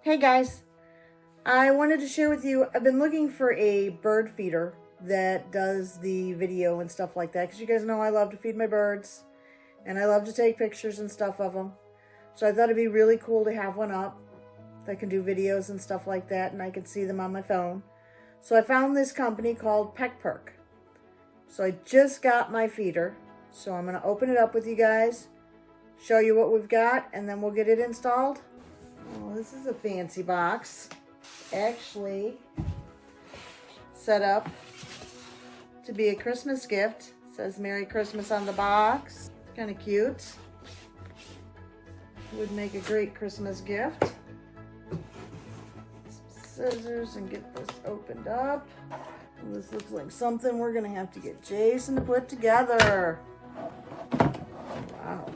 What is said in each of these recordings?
Hey guys, I wanted to share with you, I've been looking for a bird feeder that does the video and stuff like that, because you guys know I love to feed my birds and I love to take pictures and stuff of them. So I thought it'd be really cool to have one up that can do videos and stuff like that, and I can see them on my phone. So I found this company called PeckPerk. So I just got my feeder, so I'm going to open it up with you guys, show you what we've got, and then we'll get it installed. Oh, this is a fancy box. Actually set up to be a Christmas gift. It says Merry Christmas on the box. Kind of cute. Would make a great Christmas gift. Some scissors and get this opened up. And this looks like something we're gonna have to get Jason to put together. Wow.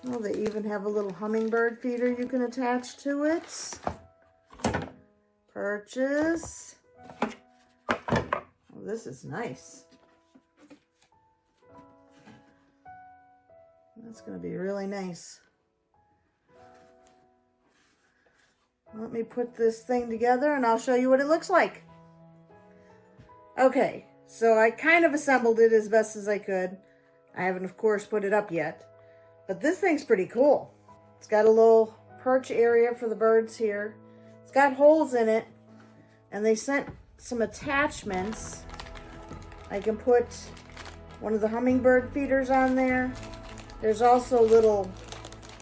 Oh, they even have a little hummingbird feeder you can attach to it. Purchase. Oh, this is nice. That's going to be really nice. Let me put this thing together and I'll show you what it looks like. Okay, so I kind of assembled it as best as I could. I haven't, of course, put it up yet. But this thing's pretty cool. It's got a little perch area for the birds here. It's got holes in it. And they sent some attachments. I can put one of the hummingbird feeders on there. There's also little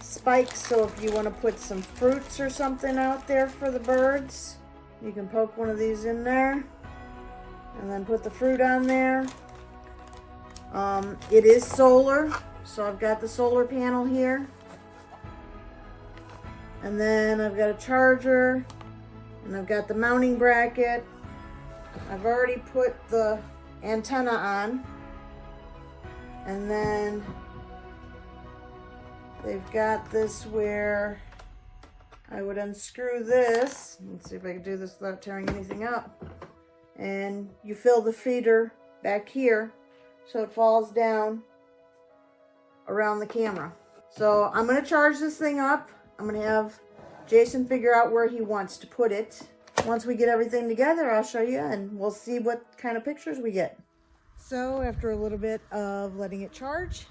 spikes, so if you want to put some fruits or something out there for the birds, you can poke one of these in there. And then put the fruit on there. It is solar. So I've got the solar panel here. And then I've got a charger. And I've got the mounting bracket. I've already put the antenna on. And then they've got this where I would unscrew this. Let's see if I can do this without tearing anything up. And you fill the feeder back here so it falls down around the camera. So I'm going to charge this thing up. I'm going to have Jason figure out where he wants to put it. Once we get everything together, I'll show you and we'll see what kind of pictures we get. So after a little bit of letting it charge,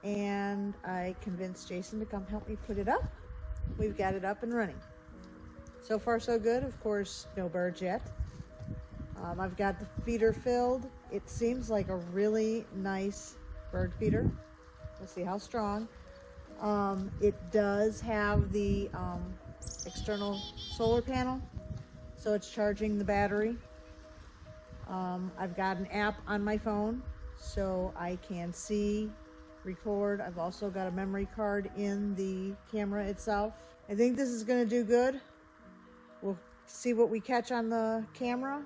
and I convinced Jason to come help me put it up, we've got it up and running. So far so good. Of course, no birds yet. I've got the feeder filled. It seems like a really nice bird feeder. We'll see how strong. It does have the external solar panel, so it's charging the battery. I've got an app on my phone, so I can see, record. I've also got a memory card in the camera itself. I think this is going to do good. We'll see what we catch on the camera,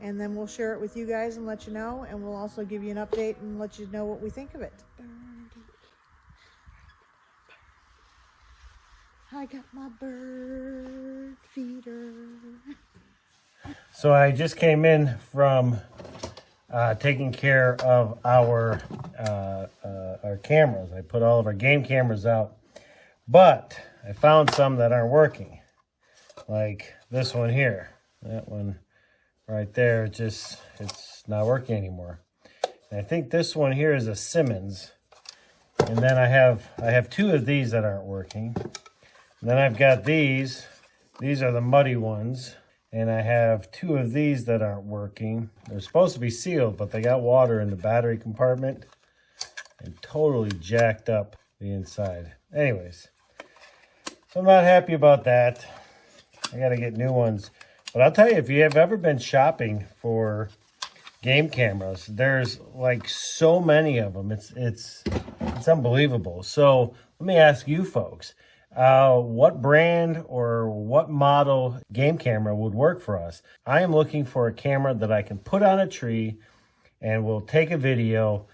and then we'll share it with you guys and let you know, and we'll also give you an update and let you know what we think of it. I got my bird feeder. So I just came in from taking care of our cameras. I put all of our game cameras out, but I found some that aren't working. Like this one here. That one right there, it's not working anymore. And I think this one here is a Simmons. And then I have two of these that aren't working. And then I've got these. These are the muddy ones. And I have two of these that aren't working. They're supposed to be sealed, but they got water in the battery compartment and totally jacked up the inside. Anyways, so I'm not happy about that. I got to get new ones. But I'll tell you, if you have ever been shopping for game cameras, there's like so many of them. It's unbelievable. So let me ask you folks. What brand or what model game camera would work for us? I am looking for a camera that I can put on a tree and will take a video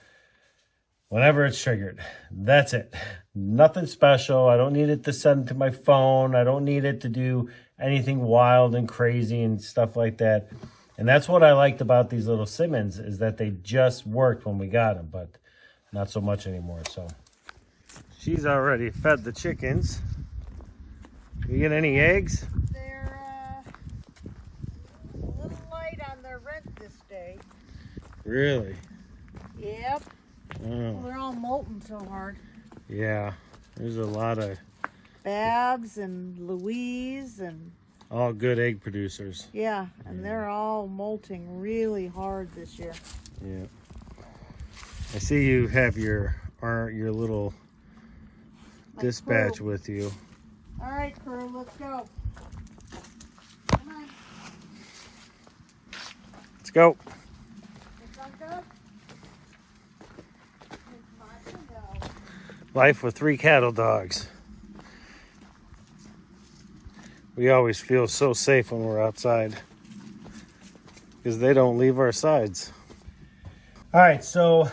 whenever it's triggered. That's it. Nothing special. I don't need it to send to my phone. I don't need it to do anything wild and crazy and stuff like that. And that's what I liked about these little Simmons, is that they just worked when we got them, but not so much anymore. So She's already fed the chickens. You get any eggs? They're a little light on their rent this day. Really? Yep. Oh. Well, they're all molting so hard. Yeah, there's a lot of... Babs and Louise and... all good egg producers. Yeah, and they're all molting really hard this year. Yeah. I see you have your little dispatch crew with you. All right, crew, let's go. Come on. Let's go. This one good? It's mine to go. Life with 3 cattle dogs. We always feel so safe when we're outside because they don't leave our sides. All right, so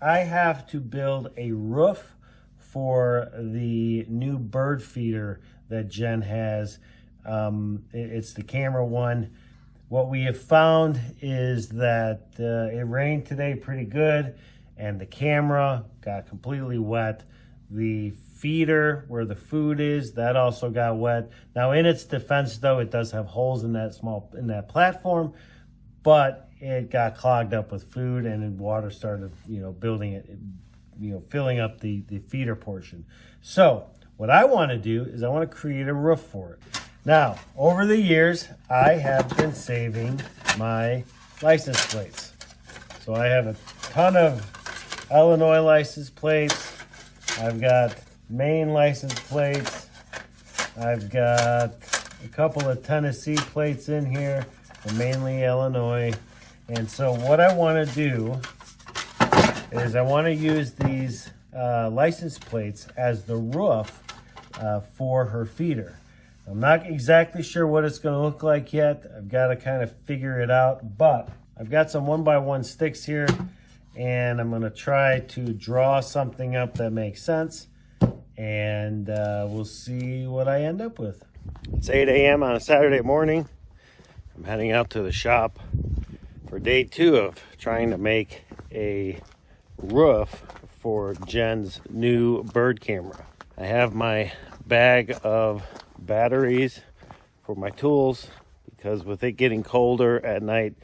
I have to build a roof for the new bird feeder that Jen has. It's the camera one. What we have found is that it rained today pretty good and the camera got completely wet. The feeder where the food is, that also got wet. Now in its defense though, it does have holes in that platform, but it got clogged up with food and then water started, building it, filling up the feeder portion. So what I want to do is I want to create a roof for it. Now, over the years, I have been saving my license plates. So I have a ton of Illinois license plates. I've got Maine license plates. I've got a couple of Tennessee plates in here, but mainly Illinois. And so what I want to do is I want to use these license plates as the roof for her feeder. I'm not exactly sure what it's going to look like yet. I've got to kind of figure it out, but I've got some 1x1 sticks here and I'm going to try to draw something up that makes sense, and we'll see what I end up with. It's 8 a.m. on a Saturday morning. I'm heading out to the shop for day 2 of trying to make a roof for Jen's new bird camera. I have my bag of batteries for my tools because with it getting colder at night,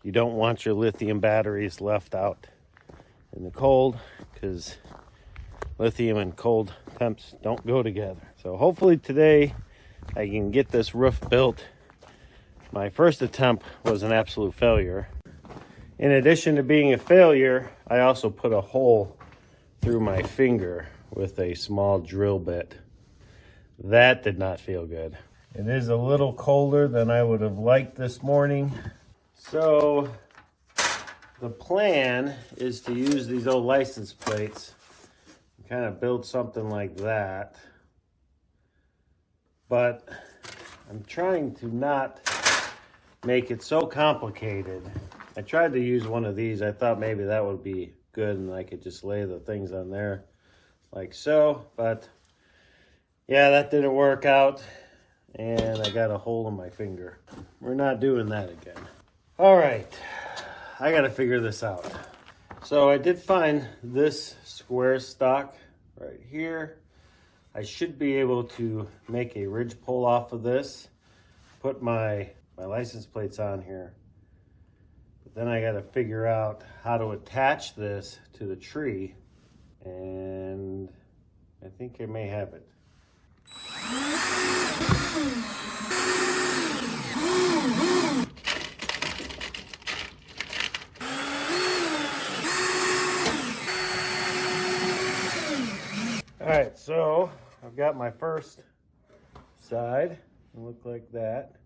you don't want your lithium batteries left out in the cold because lithium and cold temps don't go together. So hopefully today I can get this roof built. My first attempt was an absolute failure. In addition to being a failure, I also put a hole through my finger with a small drill bit. That did not feel good. It is a little colder than I would have liked this morning. So the plan is to use these old license plates and kind of build something like that. But I'm trying to not make it so complicated. I tried to use one of these. I thought maybe that would be good and I could just lay the things on there like so, but yeah, that didn't work out and I got a hole in my finger. We're not doing that again. All right, I got to figure this out. So I did find this square stock right here. I should be able to make a ridge pole off of this, put my license plates on here. But then I got to figure out how to attach this to the tree, and I think I may have it. All right, so I've got my first side. It'll look like that.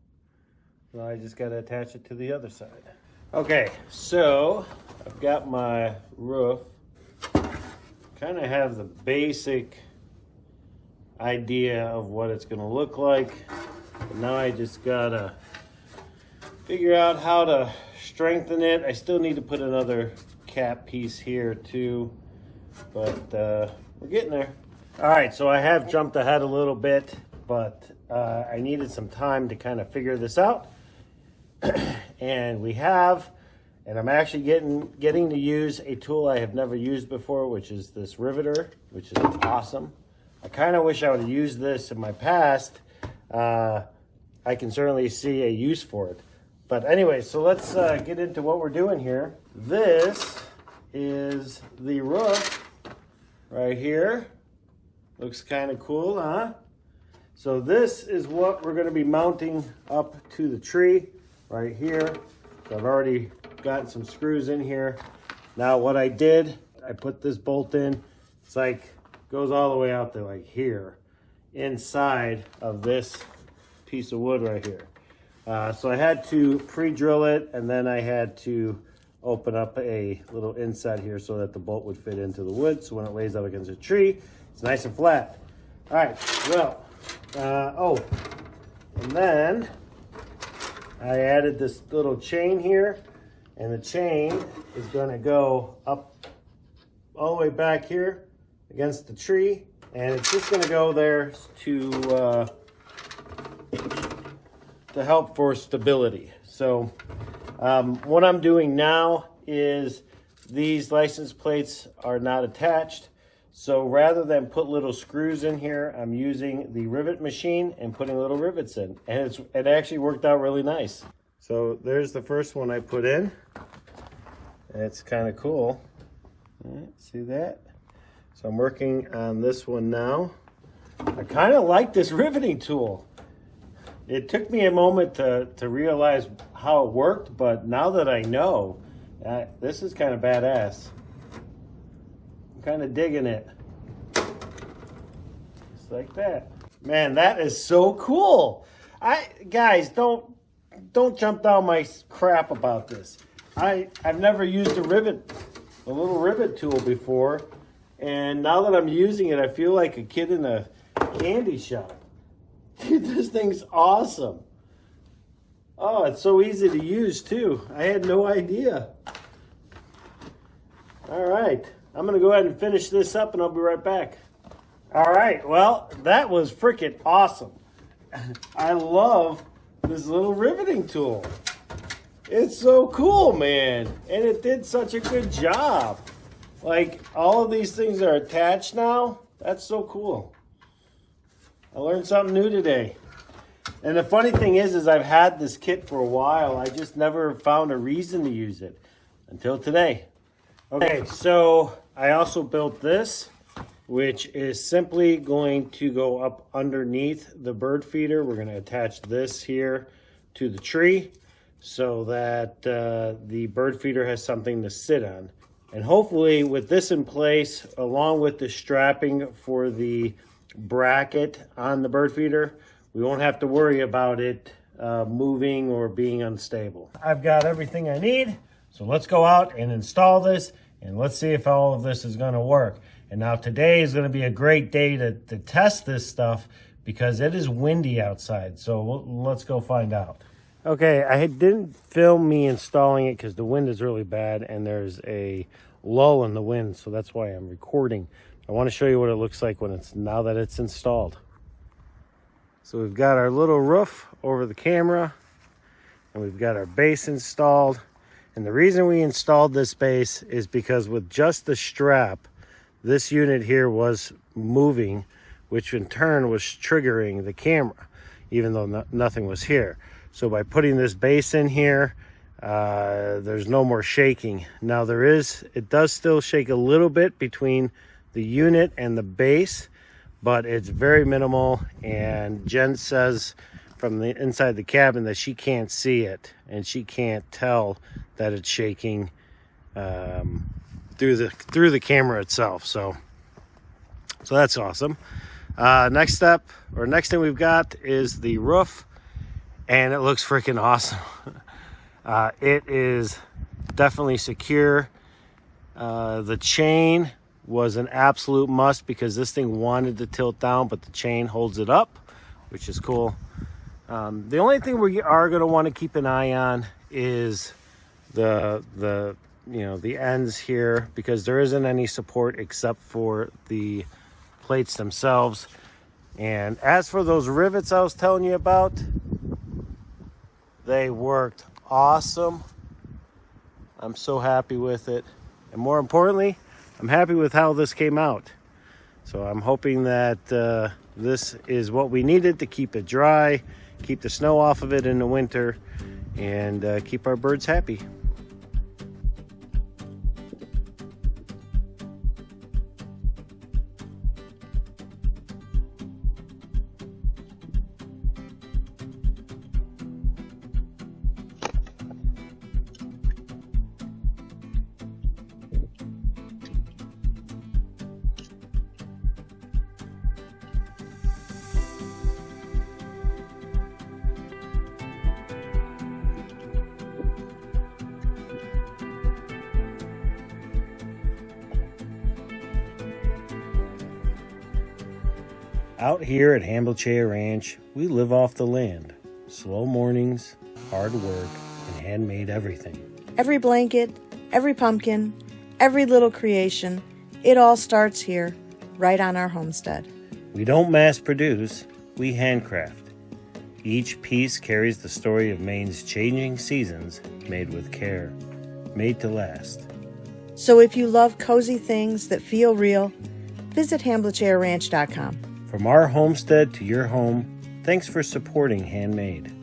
Now I just got to attach it to the other side. Okay, so I've got my roof. Kind of have the basic idea of what it's going to look like. But now I just got to figure out how to strengthen it. I still need to put another cap piece here too, but we're getting there. All right, so I have jumped ahead a little bit, but I needed some time to kind of figure this out. And we have And I'm actually getting to use a tool I have never used before, which is this riveter, which is awesome. I kind of wish I would have used this in my past. I can certainly see a use for it. But anyway, so let's get into what we're doing here. This is the roof right here. Looks kind of cool, huh? So this is what we're going to be mounting up to the tree right here. So I've already got some screws in here. Now what I did, I put this bolt in. It's like, goes all the way out there like here, inside of this piece of wood right here. So I had to pre-drill it, and then I had to open up a little inside here so that the bolt would fit into the wood. So when it lays up against a tree, it's nice and flat. All right, well, and then I added this little chain here, and the chain is gonna go up all the way back here against the tree, and it's just gonna go there to help for stability. So what I'm doing now is these license plates are not attached. So rather than put little screws in here, I'm using the rivet machine and putting little rivets in. And it actually worked out really nice. So there's the first one I put in. It's kind of cool. All right, see that? So I'm working on this one now. I kind of like this riveting tool. It took me a moment to realize how it worked, but now that I know, this is kind of badass. I'm kind of digging it. Just like that. Man, that is so cool. Guys, don't jump down my crap about this. I've never used a little rivet tool before, and now that I'm using it, I feel like a kid in a candy shop. Dude, this thing's awesome. Oh, it's so easy to use too. I had no idea. All right, I'm gonna go ahead and finish this up and I'll be right back. All right, well, that was freaking awesome. I love this little riveting tool. It's so cool, man. And it did such a good job. Like, all of these things are attached now. That's so cool. I learned something new today. And the funny thing is I've had this kit for a while. I just never found a reason to use it until today. Okay, so I also built this, which is simply going to go up underneath the bird feeder. We're going to attach this here to the tree so that the bird feeder has something to sit on. And hopefully with this in place, along with the strapping for the bracket on the bird feeder, we won't have to worry about it moving or being unstable. I've got everything I need, so let's go out and install this, and let's see if all of this is going to work. And now today is going to be a great day to test this stuff because it is windy outside, so let's go find out. Okay, I didn't film me installing it because the wind is really bad and there's a lull in the wind, so that's why I'm recording. I want to show you what it looks like now that it's installed. So we've got our little roof over the camera, and we've got our base installed. And the reason we installed this base is because with just the strap, this unit here was moving, which in turn was triggering the camera, even though nothing was here. So by putting this base in here, there's no more shaking. Now it does still shake a little bit between the unit and the base, but it's very minimal. And Jen says from the inside the cabin that she can't see it and she can't tell that it's shaking through the camera itself. So that's awesome. Next thing we've got is the roof, and it looks freaking awesome. It is definitely secure. The chain was an absolute must because this thing wanted to tilt down, but the chain holds it up, which is cool. The only thing we are going to want to keep an eye on is the ends here, because there isn't any support except for the plates themselves. And as for those rivets I was telling you about, they worked awesome. I'm so happy with it. And more importantly, I'm happy with how this came out. So I'm hoping that this is what we needed to keep it dry, keep the snow off of it in the winter, and keep our birds happy. Out here at Hanbleceya Ranch, we live off the land. Slow mornings, hard work, and handmade everything. Every blanket, every pumpkin, every little creation, it all starts here, right on our homestead. We don't mass produce, we handcraft. Each piece carries the story of Maine's changing seasons, made with care, made to last. So if you love cozy things that feel real, visit HanbleceyaRanch.com. From our homestead to your home, thanks for supporting Handmade.